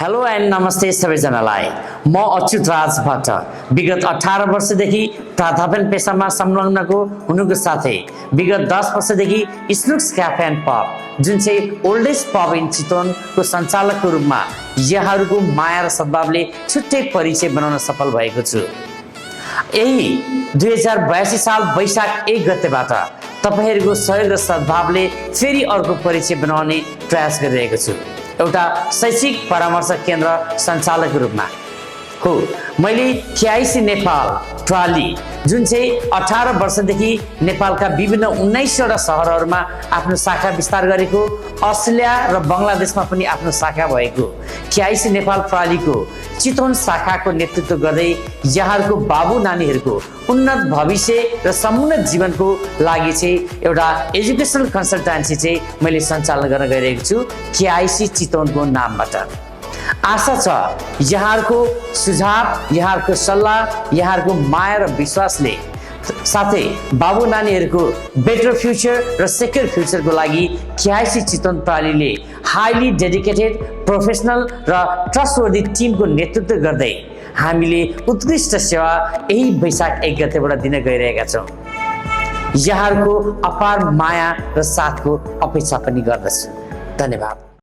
Hello and नमस्ते सबैजनालाई। म अच्युत राज भट्ट विगत 18 वर्षदेखि प्राध्यापन पेसामा संलग्नको हुनुको साथै विगत 10 वर्षदेखि स्नुक्स क्याफे एन्ड पब जुन चाहिँ ओल्डेस्ट पब इन चितवनको सञ्चालकको रूपमा यहाँहरूको माया र सद्भावले छुट्टै परिचय बनाउन सफल भएको छु। यही 2082 साल वैशाख 1 गतेबाट तपाईहरूको सहयोग र सद्भावले फेरि अर्को परिचय बनाउने प्रयास गरिरहेको छु। एउटा शैक्षिक परामर्श केन्द्र सञ्चालकको रूपमा हो। मैले केआइसी नेपाल ट्राली जुन चाहिँ 18 वर्षदेखि नेपालका विभिन्न 19वटा सहरहरूमा आफ्नो शाखा विस्तार गरेको, अस्ट्रेलिया र बङ्गलादेशमा पनि आफ्नो शाखा भएको केआइसी नेपाल ट्रालीको चितवन शाखाको नेतृत्व गर्दै यहाँहरूको बाबु नानीहरूको उन्नत भविष्य र समुन्नत जीवनको लागि चाहिँ एउटा एजुकेसनल कन्सल्टेन्सी चाहिँ मैले सञ्चालन गर्न गइरहेको छु केआइसी चितवनको नामबाट। आशा छ यहाँहरूको सुझाव, यहाँहरूको सल्लाह, यहाँहरूको माया र विश्वासले साथै बाबु नानीहरूको बेटर फ्युचर र सेक्योर फ्युचरको लागि केआइसी चितवन प्रणालीले हाइली डेडिकेटेड प्रोफेसनल र ट्रस्टवर्दी टिमको नेतृत्व गर्दै हामीले उत्कृष्ट सेवा यही वैशाख 1 गतेबाट दिन गइरहेका छौँ। यहाँहरूको अपार माया र साथको अपेक्षा पनि गर्दछु। धन्यवाद।